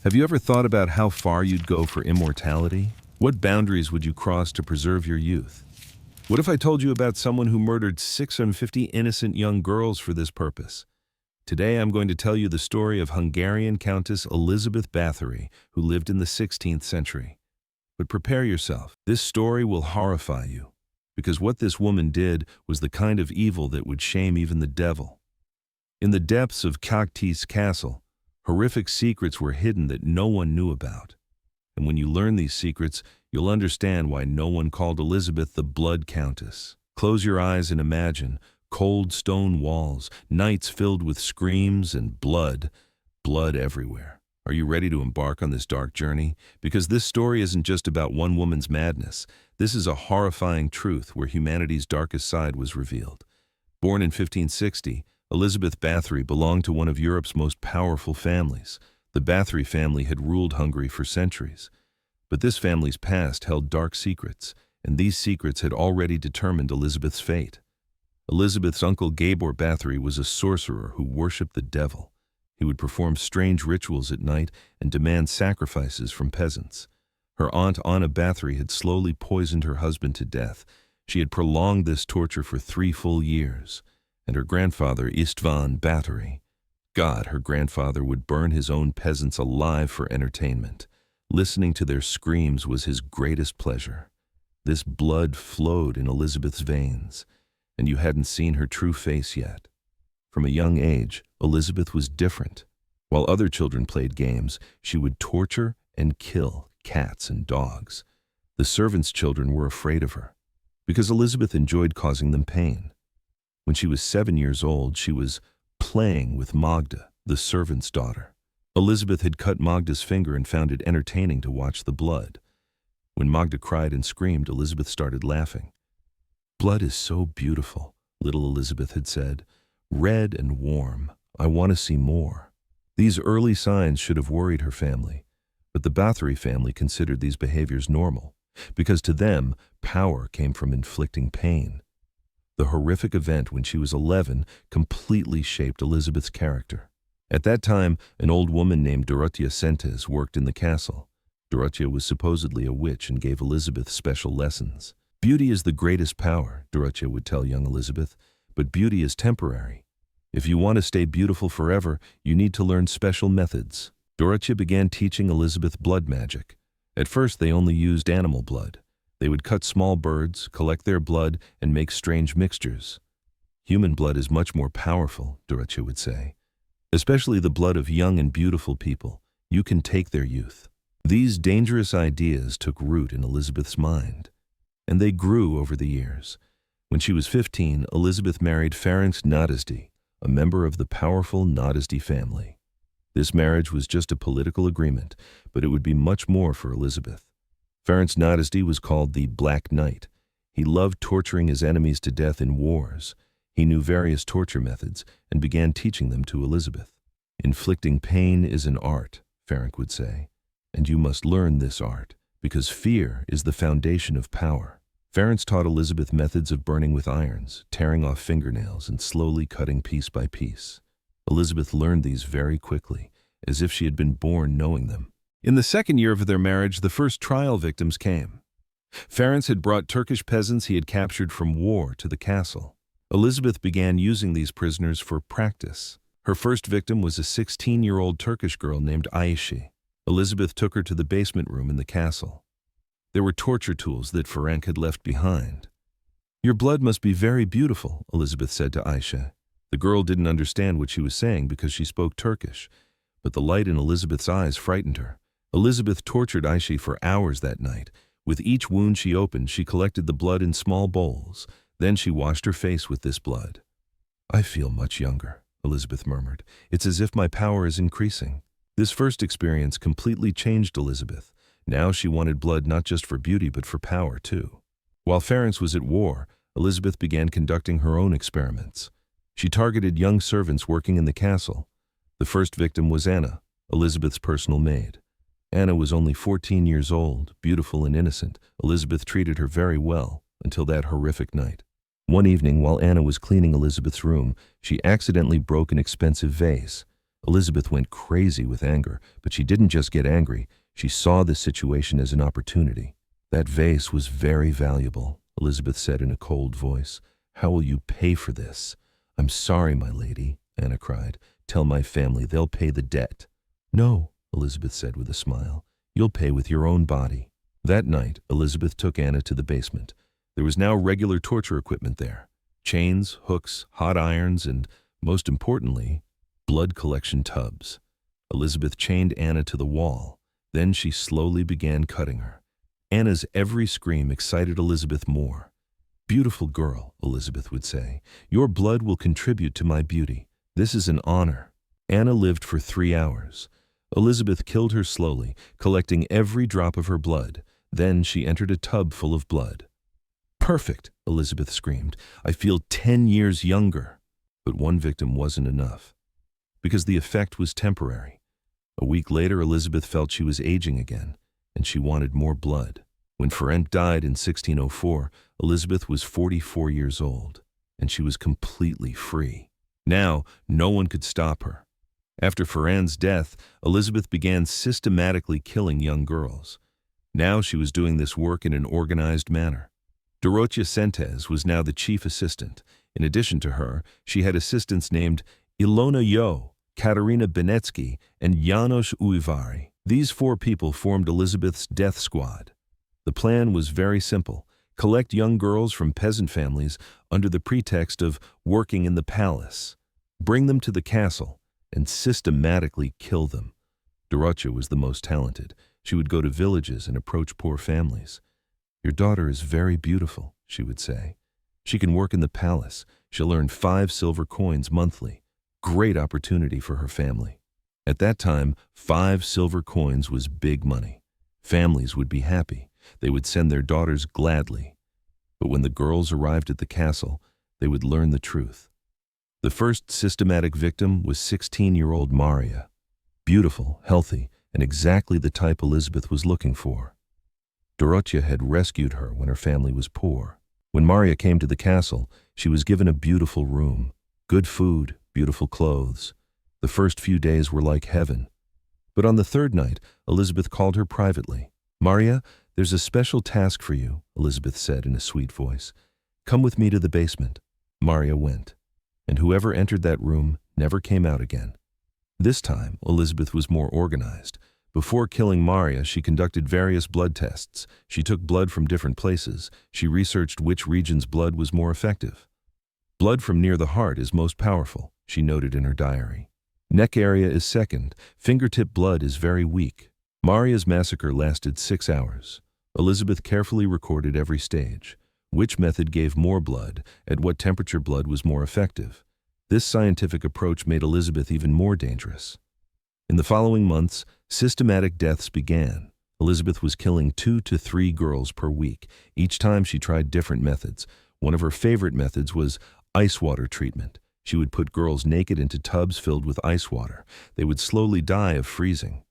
Have you ever thought about how far you'd go for immortality? What boundaries would you cross to preserve your youth? What if I told you about someone who murdered 650 innocent young girls for this purpose? Today I'm going to tell you the story of Hungarian Countess Elizabeth Báthory, who lived in the 16th century. But prepare yourself. This story will horrify you, because what this woman did was the kind of evil that would shame even the devil. In the depths of Čachtice Castle, horrific secrets were hidden that no one knew about. And when you learn these secrets, you'll understand why no one called Elizabeth the Blood Countess. Close your eyes and imagine cold stone walls, nights filled with screams and blood everywhere. Are you ready to embark on this dark journey? Because this story isn't just about one woman's madness. This is a horrifying truth where humanity's darkest side was revealed. Born in 1560, Elizabeth Báthory belonged to one of Europe's most powerful families. The Báthory family had ruled Hungary for centuries. But this family's past held dark secrets, and these secrets had already determined Elizabeth's fate. Elizabeth's uncle Gábor Báthory was a sorcerer who worshipped the devil. He would perform strange rituals at night and demand sacrifices from peasants. Her aunt Anna Báthory had slowly poisoned her husband to death. She had prolonged this torture for 3 full years. And her grandfather István Báthory, her grandfather would burn his own peasants alive for entertainment. Listening to their screams was his greatest pleasure. This blood flowed in Elizabeth's veins, and you hadn't seen her true face yet. From a young age, Elizabeth was different. While other children played games, she would torture and kill cats and dogs. The servants' children were afraid of her, because Elizabeth enjoyed causing them pain. When she was 7 years old, she was playing with Magda, the servant's daughter. Elizabeth had cut Magda's finger and found it entertaining to watch the blood. When Magda cried and screamed, Elizabeth started laughing. "Blood is so beautiful," little Elizabeth had said. "Red and warm. I want to see more." These early signs should have worried her family, but the Báthory family considered these behaviors normal, because to them, power came from inflicting pain. The horrific event when she was 11 completely shaped Elizabeth's character. At that time, an old woman named Dorothea Sentes worked in the castle. Dorothea was supposedly a witch and gave Elizabeth special lessons. "Beauty is the greatest power," Dorothea would tell young Elizabeth, "but beauty is temporary. If you want to stay beautiful forever, you need to learn special methods." Dorothea began teaching Elizabeth blood magic. At first, they only used animal blood. They would cut small birds, collect their blood, and make strange mixtures. "Human blood is much more powerful," Dorothea would say. "Especially the blood of young and beautiful people. You can take their youth." These dangerous ideas took root in Elizabeth's mind, and they grew over the years. When she was 15, Elizabeth married Ferenc Nadasdy, a member of the powerful Nadasdy family. This marriage was just a political agreement, but it would be much more for Elizabeth. Ferenc Nadasdy was called the Black Knight. He loved torturing his enemies to death in wars. He knew various torture methods and began teaching them to Elizabeth. "Inflicting pain is an art," Ferenc would say, "and you must learn this art, because fear is the foundation of power." Ferenc taught Elizabeth methods of burning with irons, tearing off fingernails, and slowly cutting piece by piece. Elizabeth learned these very quickly, as if she had been born knowing them. In the second year of their marriage, the first trial victims came. Ferenc had brought Turkish peasants he had captured from war to the castle. Elizabeth began using these prisoners for practice. Her first victim was a 16-year-old Turkish girl named Ayşe. Elizabeth took her to the basement room in the castle. There were torture tools that Ferenc had left behind. "Your blood must be very beautiful," Elizabeth said to Ayşe. The girl didn't understand what she was saying because she spoke Turkish, but the light in Elizabeth's eyes frightened her. Elizabeth tortured Ayşe for hours that night. With each wound she opened, she collected the blood in small bowls. Then she washed her face with this blood. "I feel much younger," Elizabeth murmured. "It's as if my power is increasing." This first experience completely changed Elizabeth. Now she wanted blood not just for beauty but for power too. While Ferenc was at war, Elizabeth began conducting her own experiments. She targeted young servants working in the castle. The first victim was Anna, Elizabeth's personal maid. Anna was only 14 years old, beautiful and innocent. Elizabeth treated her very well until that horrific night. One evening, while Anna was cleaning Elizabeth's room, she accidentally broke an expensive vase. Elizabeth went crazy with anger, but she didn't just get angry. She saw the situation as an opportunity. "That vase was very valuable," Elizabeth said in a cold voice. "How will you pay for this?" "I'm sorry, my lady," Anna cried. "Tell my family, they'll pay the debt." "No," Elizabeth said with a smile. "You'll pay with your own body." That night, Elizabeth took Anna to the basement. There was now regular torture equipment there. Chains, hooks, hot irons, and, most importantly, blood collection tubs. Elizabeth chained Anna to the wall. Then she slowly began cutting her. Anna's every scream excited Elizabeth more. "Beautiful girl," Elizabeth would say, "your blood will contribute to my beauty. This is an honor." Anna lived for 3 hours. Elizabeth killed her slowly, collecting every drop of her blood. Then she entered a tub full of blood. "Perfect," Elizabeth screamed. "I feel 10 years younger." But one victim wasn't enough, because the effect was temporary. A week later, Elizabeth felt she was aging again, and she wanted more blood. When Ferenc died in 1604, Elizabeth was 44 years old, and she was completely free. Now, no one could stop her. After Ferenc's death, Elizabeth began systematically killing young girls. Now she was doing this work in an organized manner. Dorothea Sentes was now the chief assistant. In addition to her, she had assistants named Ilona Yo, Katarina Benetsky, and Janos Uivari. These 4 people formed Elizabeth's death squad. The plan was very simple: collect young girls from peasant families under the pretext of working in the palace, bring them to the castle, and systematically kill them. Dorothea was the most talented. She would go to villages and approach poor families. "Your daughter is very beautiful," she would say. "She can work in the palace. She'll earn 5 silver coins monthly. Great opportunity for her family." At that time, 5 silver coins was big money. Families would be happy. They would send their daughters gladly. But when the girls arrived at the castle, they would learn the truth. The first systematic victim was 16-year-old Maria. Beautiful, healthy, and exactly the type Elizabeth was looking for. Dorothea had rescued her when her family was poor. When Maria came to the castle, she was given a beautiful room, good food, beautiful clothes. The first few days were like heaven. But on the 3rd night, Elizabeth called her privately. "Maria, there's a special task for you," Elizabeth said in a sweet voice. "Come with me to the basement." Maria went, and whoever entered that room never came out again. This time, Elizabeth was more organized. Before killing Maria, she conducted various blood tests. She took blood from different places. She researched which region's blood was more effective. "Blood from near the heart is most powerful," she noted in her diary. "Neck area is second. Fingertip blood is very weak." Maria's massacre lasted 6 hours. Elizabeth carefully recorded every stage. Which method gave more blood, at what temperature blood was more effective. This scientific approach made Elizabeth even more dangerous. In the following months, systematic deaths began. Elizabeth was killing 2 to 3 girls per week. Each time she tried different methods. One of her favorite methods was ice water treatment. She would put girls naked into tubs filled with ice water. They would slowly die of freezing.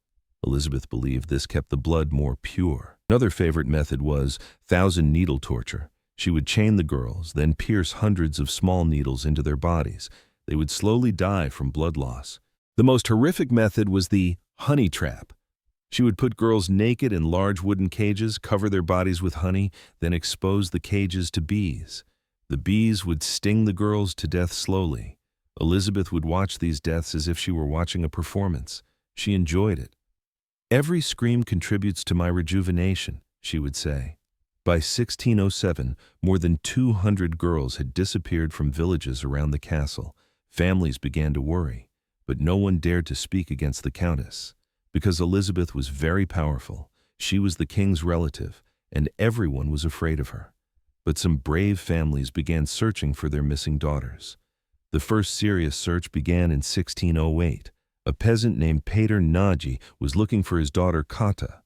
Elizabeth believed this kept the blood more pure. Another favorite method was 1,000-needle torture. She would chain the girls, then pierce hundreds of small needles into their bodies. They would slowly die from blood loss. The most horrific method was the honey trap. She would put girls naked in large wooden cages, cover their bodies with honey, then expose the cages to bees. The bees would sting the girls to death slowly. Elizabeth would watch these deaths as if she were watching a performance. She enjoyed it. "Every scream contributes to my rejuvenation," she would say. By 1607, more than 200 girls had disappeared from villages around the castle. Families began to worry, but no one dared to speak against the countess. Because Elizabeth was very powerful, she was the king's relative, and everyone was afraid of her. But some brave families began searching for their missing daughters. The first serious search began in 1608. A peasant named Peter Nagy was looking for his daughter Kata.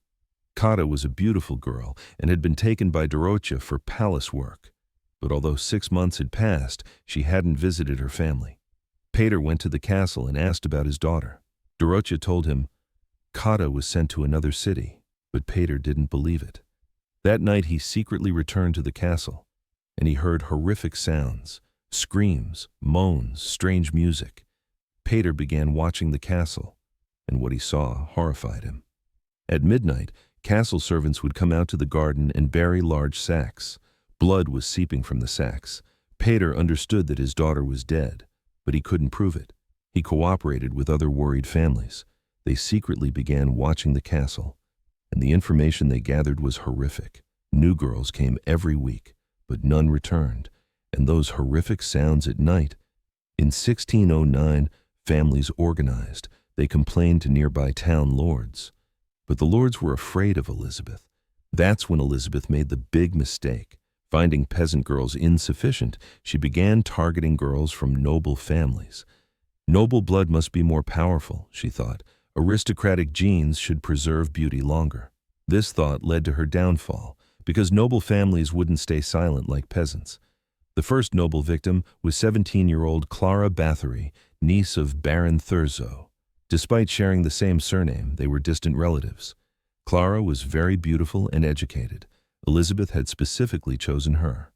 Kata was a beautiful girl and had been taken by Dorothea for palace work. But although 6 months had passed, she hadn't visited her family. Peter went to the castle and asked about his daughter. Dorothea told him Kata was sent to another city, but Peter didn't believe it. That night he secretly returned to the castle, and he heard horrific sounds, screams, moans, strange music. Pater began watching the castle, and what he saw horrified him. At midnight, castle servants would come out to the garden and bury large sacks. Blood was seeping from the sacks. Pater understood that his daughter was dead, but he couldn't prove it. He cooperated with other worried families. They secretly began watching the castle, and the information they gathered was horrific. New girls came every week, but none returned, and those horrific sounds at night. In 1609, families organized. They complained to nearby town lords. But the lords were afraid of Elizabeth. That's when Elizabeth made the big mistake. Finding peasant girls insufficient, she began targeting girls from noble families. Noble blood must be more powerful, she thought. Aristocratic genes should preserve beauty longer. This thought led to her downfall, because noble families wouldn't stay silent like peasants. The first noble victim was 17-year-old Clara Báthory, niece of Baron Thurzo. Despite sharing the same surname, they were distant relatives. Clara was very beautiful and educated. Elizabeth had specifically chosen her.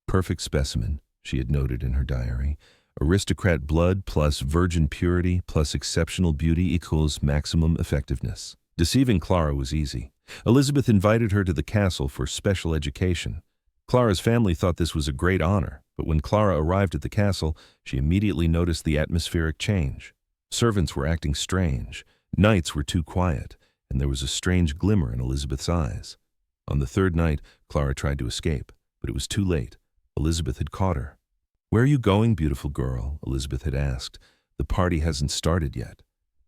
Perfect specimen, she had noted in her diary. Aristocrat blood plus virgin purity plus exceptional beauty equals maximum effectiveness. Deceiving Clara was easy. Elizabeth invited her to the castle for special education. Clara's family thought this was a great honor, but when Clara arrived at the castle, she immediately noticed the atmospheric change. Servants were acting strange, nights were too quiet, and there was a strange glimmer in Elizabeth's eyes. On the third night, Clara tried to escape, but it was too late. Elizabeth had caught her. "Where are you going, beautiful girl?" Elizabeth had asked. "The party hasn't started yet."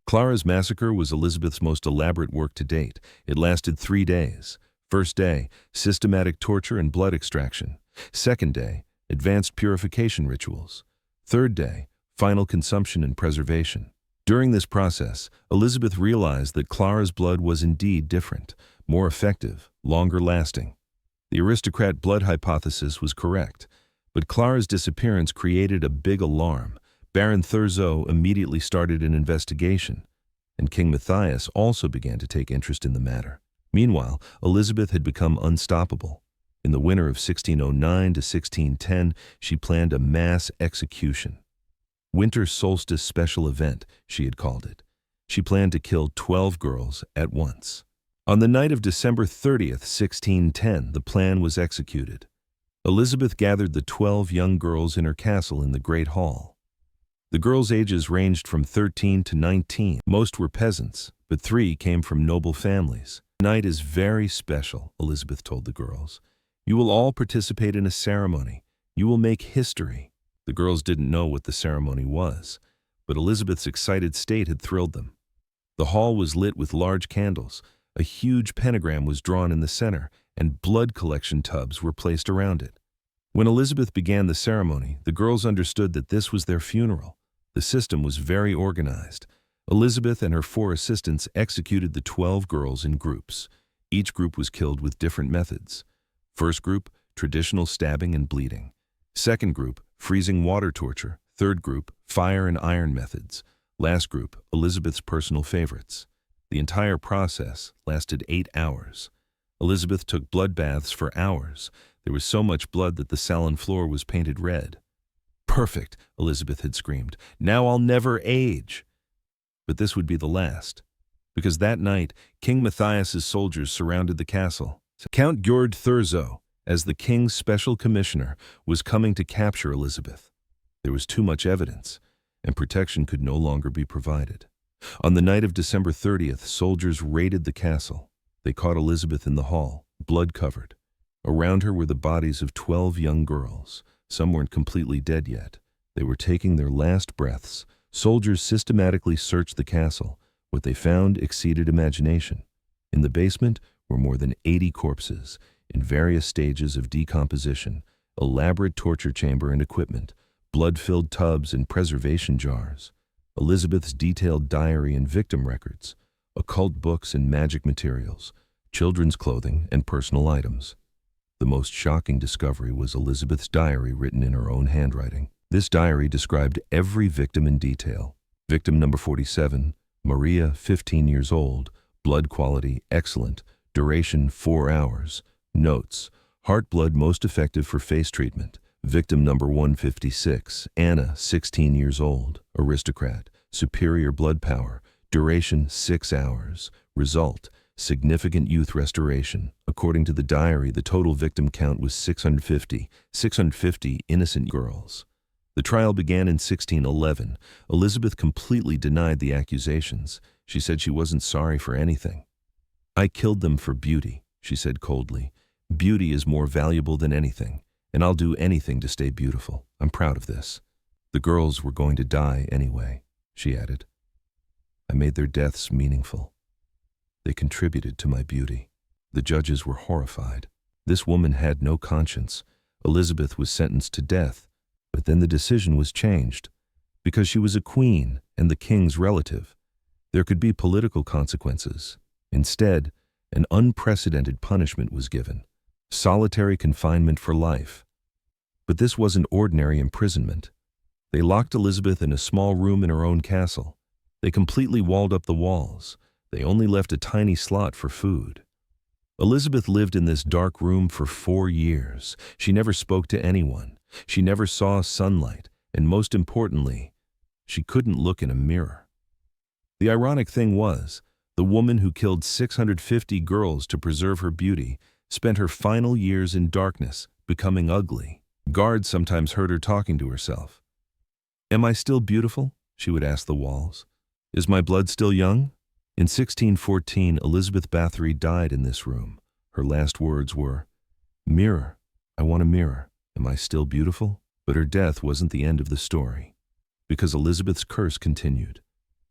Clara's massacre was Elizabeth's most elaborate work to date. It lasted 3 days. First day, systematic torture and blood extraction. Second day, advanced purification rituals. Third day, final consumption and preservation. During this process, Elizabeth realized that Clara's blood was indeed different, more effective, longer lasting. The aristocrat blood hypothesis was correct, but Clara's disappearance created a big alarm. Baron Thurzo immediately started an investigation, and King Matthias also began to take interest in the matter. Meanwhile, Elizabeth had become unstoppable. In the winter of 1609 to 1610, she planned a mass execution. Winter Solstice Special Event, she had called it. She planned to kill 12 girls at once. On the night of December 30th, 1610, the plan was executed. Elizabeth gathered the 12 young girls in her castle in the Great Hall. The girls' ages ranged from 13 to 19. Most were peasants, but 3 came from noble families. "The night is very special," Elizabeth told the girls. "You will all participate in a ceremony. You will make history." The girls didn't know what the ceremony was, but Elizabeth's excited state had thrilled them. The hall was lit with large candles. A huge pentagram was drawn in the center, and blood collection tubs were placed around it. When Elizabeth began the ceremony, the girls understood that this was their funeral. The system was very organized. Elizabeth and her 4 assistants executed the 12 girls in groups. Each group was killed with different methods. First group, traditional stabbing and bleeding. Second group, freezing water torture. Third group, fire and iron methods. Last group, Elizabeth's personal favorites. The entire process lasted 8 hours. Elizabeth took blood baths for hours. There was so much blood that the salon floor was painted red. "Perfect," Elizabeth had screamed. "Now I'll never age." But this would be the last, because that night, King Matthias's soldiers surrounded the castle. Count Gjord Thurzo, as the king's special commissioner, was coming to capture Elizabeth. There was too much evidence, and protection could no longer be provided. On the night of December 30th, soldiers raided the castle. They caught Elizabeth in the hall, blood-covered. Around her were the bodies of 12 young girls. Some weren't completely dead yet. They were taking their last breaths. Soldiers systematically searched the castle. What they found exceeded imagination. In the basement were more than 80 corpses, in various stages of decomposition, elaborate torture chamber and equipment, blood-filled tubs and preservation jars, Elizabeth's detailed diary and victim records, occult books and magic materials, children's clothing and personal items. The most shocking discovery was Elizabeth's diary written in her own handwriting. This diary described every victim in detail. Victim number 47, Maria, 15 years old, blood quality excellent, duration 4 hours. Notes: heart blood most effective for face treatment, Victim number 156, Anna, 16 years old, aristocrat, superior blood power, duration 6 hours, result, significant youth restoration. According to the diary, the total victim count was 650 innocent girls. The trial began in 1611. Elizabeth completely denied the accusations. She said she wasn't sorry for anything. "I killed them for beauty," she said coldly. "Beauty is more valuable than anything, and I'll do anything to stay beautiful. I'm proud of this. The girls were going to die anyway," she added. "I made their deaths meaningful. They contributed to my beauty." The judges were horrified. This woman had no conscience. Elizabeth was sentenced to death, but then the decision was changed. Because she was a queen and the king's relative, there could be political consequences. Instead, an unprecedented punishment was given: solitary confinement for life. But this wasn't ordinary imprisonment. They locked Elizabeth in a small room in her own castle. They completely walled up the walls. They only left a tiny slot for food. Elizabeth lived in this dark room for 4 years. She never spoke to anyone. She never saw sunlight, and most importantly, she couldn't look in a mirror. The ironic thing was, the woman who killed 650 girls to preserve her beauty spent her final years in darkness, becoming ugly. Guards sometimes heard her talking to herself. "Am I still beautiful?" she would ask the walls. "Is my blood still young?" In 1614, Elizabeth Báthory died in this room. Her last words were, "Mirror, I want a mirror. Am I still beautiful?" But her death wasn't the end of the story, because Elizabeth's curse continued.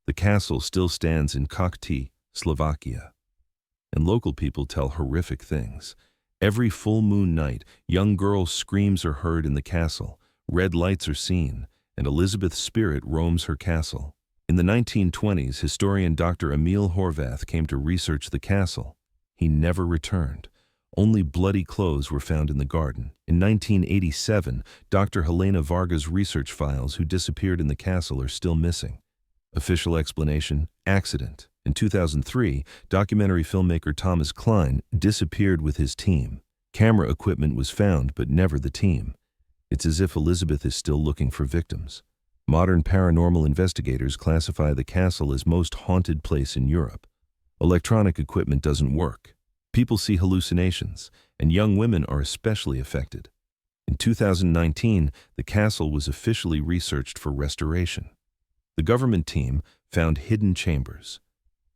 The castle still stands in Čachtice, Slovakia, and local people tell horrific things. Every full moon night, young girls' screams are heard in the castle, red lights are seen, and Elizabeth's spirit roams her castle. In the 1920s, historian Dr. Emil Horvath came to research the castle. He never returned. Only bloody clothes were found in the garden. In 1987, Dr. Helena Varga's research files who disappeared in the castle are still missing. Official explanation: accident. In 2003, documentary filmmaker Thomas Klein disappeared with his team. Camera equipment was found, but never the team. It's as if Elizabeth is still looking for victims. Modern paranormal investigators classify the castle as most haunted place in Europe. Electronic equipment doesn't work. People see hallucinations, and young women are especially affected. In 2019, the castle was officially researched for restoration. The government team found hidden chambers.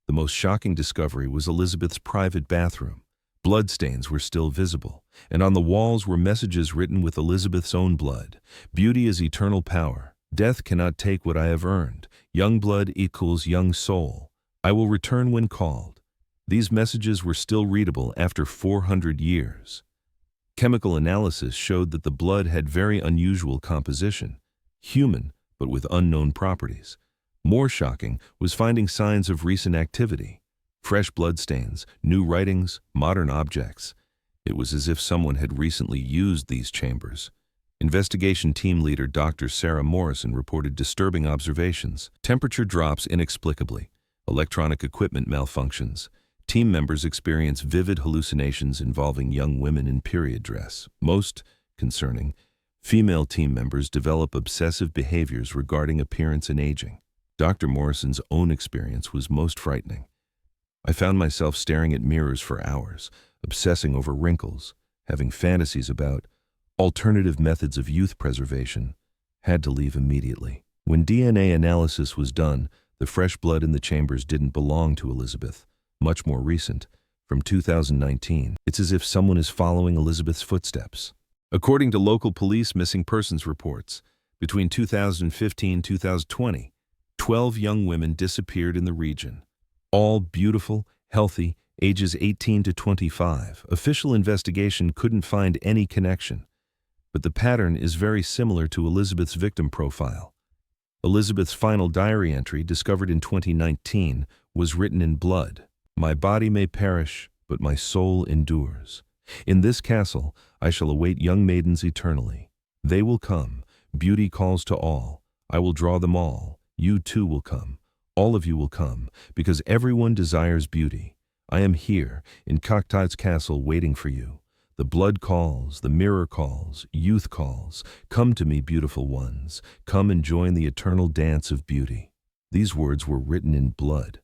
The most shocking discovery was Elizabeth's private bathroom. Bloodstains were still visible, and on the walls were messages written with Elizabeth's own blood. "Beauty is eternal power. Death cannot take what I have earned. Young blood equals young soul. I will return when called." These messages were still readable after 400 years. Chemical analysis showed that the blood had very unusual composition, human but with unknown properties. More shocking was finding signs of recent activity: fresh bloodstains, new writings, modern objects. It was as if someone had recently used these chambers. Investigation team leader Dr. Sarah Morrison reported disturbing observations: temperature drops inexplicably, electronic equipment malfunctions. Team members experience vivid hallucinations involving young women in period dress. Most concerning, female team members develop obsessive behaviors regarding appearance and aging. Dr. Morrison's own experience was most frightening. "I found myself staring at mirrors for hours, obsessing over wrinkles, having fantasies about alternative methods of youth preservation. Had to leave immediately." When DNA analysis was done, the fresh blood in the chambers didn't belong to Elizabeth. Much more recent, from 2019. It's as if someone is following Elizabeth's footsteps. According to local police missing persons reports, between 2015 and 2020, 12 young women disappeared in the region. All beautiful, healthy, ages 18 to 25. Official investigation couldn't find any connection, but the pattern is very similar to Elizabeth's victim profile. Elizabeth's final diary entry, discovered in 2019, was written in blood. "My body may perish, but my soul endures. In this castle, I shall await young maidens eternally. They will come. Beauty calls to all. I will draw them all. You too will come. All of you will come, because everyone desires beauty. I am here, in Čachtice Castle, waiting for you. The blood calls, the mirror calls, youth calls. Come to me, beautiful ones. Come and join the eternal dance of beauty. These words were written in blood.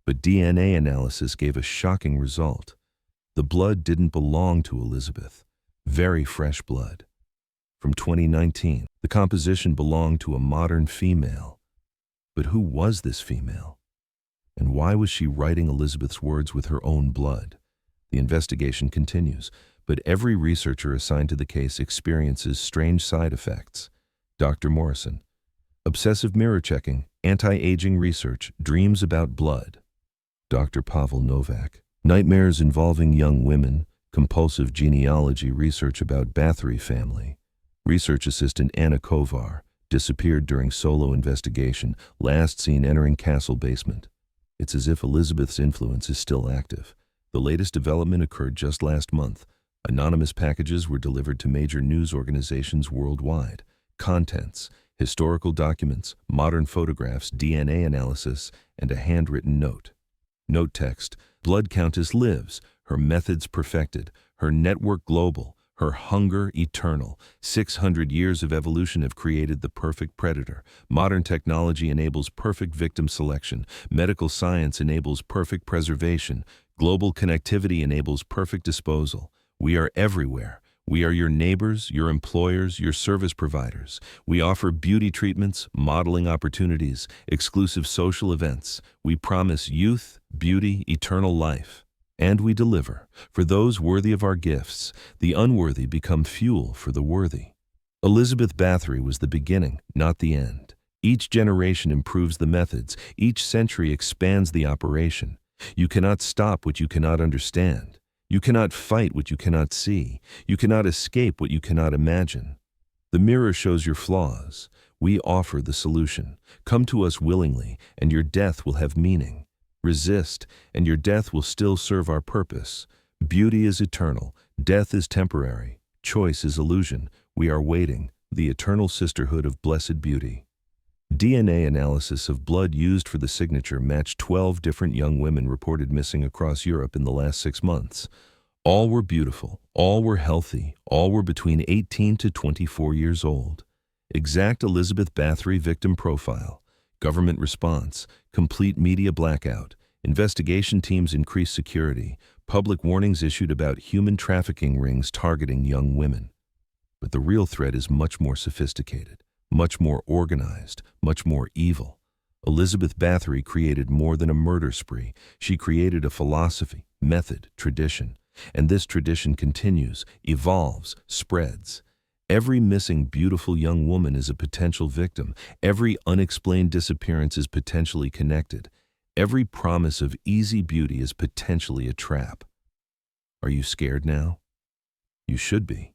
But DNA analysis gave a shocking result. The blood didn't belong to Elizabeth. Very fresh blood. From 2019, the composition belonged to a modern female. But who was this female? And why was she writing Elizabeth's words with her own blood? The investigation continues, but every researcher assigned to the case experiences strange side effects. Dr. Morrison. Obsessive mirror checking, anti-aging research, dreams about blood. Dr. Pavel Novak. Nightmares involving young women, compulsive genealogy research about Báthory family. Research assistant Anna Kovar. Disappeared during solo investigation, last seen entering castle basement. It's as if Elizabeth's influence is still active. The latest development occurred just last month. Anonymous packages were delivered to major news organizations worldwide. Contents: historical documents, modern photographs, DNA analysis, and a handwritten note. Note text: Blood Countess lives, her methods perfected, her network global, her hunger eternal. 600 years of evolution have created the perfect predator. Modern technology enables perfect victim selection. Medical science enables perfect preservation. Global connectivity enables perfect disposal. We are everywhere. We are your neighbors, your employers, your service providers. We offer beauty treatments, modeling opportunities, exclusive social events. We promise youth, beauty, eternal life. And we deliver. For those worthy of our gifts, the unworthy become fuel for the worthy. Elizabeth Báthory was the beginning, not the end. Each generation improves the methods. Each century expands the operation. You cannot stop what you cannot understand. You cannot fight what you cannot see. You cannot escape what you cannot imagine. The mirror shows your flaws. We offer the solution. Come to us willingly, and your death will have meaning. Resist, and your death will still serve our purpose. Beauty is eternal. Death is temporary. Choice is illusion. We are waiting. The eternal sisterhood of blessed beauty. DNA analysis of blood used for the signature matched 12 different young women reported missing across Europe in the last 6 months. All were beautiful. All were healthy. All were between 18 to 24 years old. Exact Elizabeth Báthory victim profile. Government response. Complete media blackout. Investigation teams increased security. Public warnings issued about human trafficking rings targeting young women. But the real threat is much more sophisticated, much more organized, much more evil. Elizabeth Báthory created more than a murder spree. She created a philosophy, method, tradition. And this tradition continues, evolves, spreads. Every missing beautiful young woman is a potential victim. Every unexplained disappearance is potentially connected. Every promise of easy beauty is potentially a trap. Are you scared now? You should be.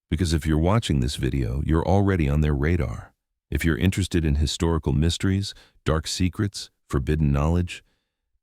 Because if you're watching this video, you're already on their radar. If you're interested in historical mysteries, dark secrets, forbidden knowledge,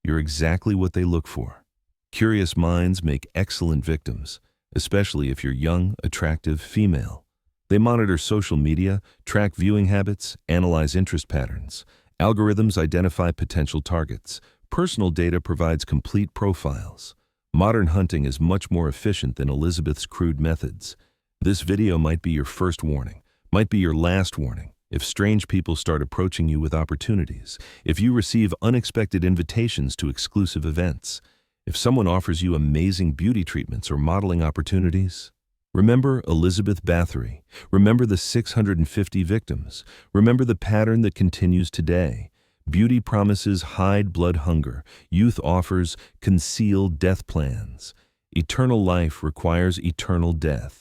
you're exactly what they look for. Curious minds make excellent victims, especially if you're young, attractive, female. They monitor social media, track viewing habits, analyze interest patterns. Algorithms identify potential targets. Personal data provides complete profiles. Modern hunting is much more efficient than Elizabeth's crude methods. This video might be your first warning, might be your last warning. If strange people start approaching you with opportunities, if you receive unexpected invitations to exclusive events, if someone offers you amazing beauty treatments or modeling opportunities, remember Elizabeth Báthory. Remember the 650 victims. Remember the pattern that continues today. Beauty promises hide blood hunger. Youth offers concealed death plans. Eternal life requires eternal death.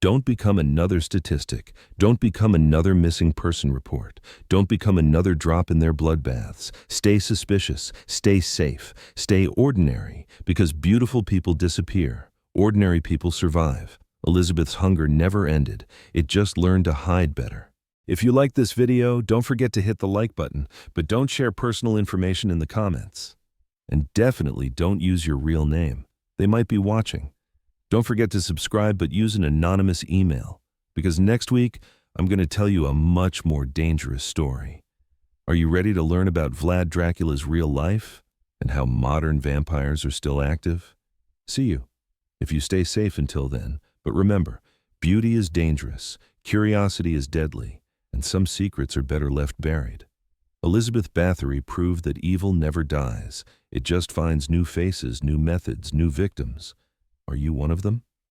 Don't become another statistic. Don't become another missing person report. Don't become another drop in their bloodbaths. Stay suspicious. Stay safe. Stay ordinary, because beautiful people disappear. Ordinary people survive. Elizabeth's hunger never ended. It just learned to hide better. If you like this video, don't forget to hit the like button, but don't share personal information in the comments. And definitely don't use your real name. They might be watching. Don't forget to subscribe, but use an anonymous email, because next week, I'm going to tell you a much more dangerous story. Are you ready to learn about Vlad Dracula's real life and how modern vampires are still active? See you. if you stay safe until then. But remember, beauty is dangerous, curiosity is deadly, and some secrets are better left buried. Elizabeth Báthory proved that evil never dies. It just finds new faces, new methods, new victims. Are you one of them?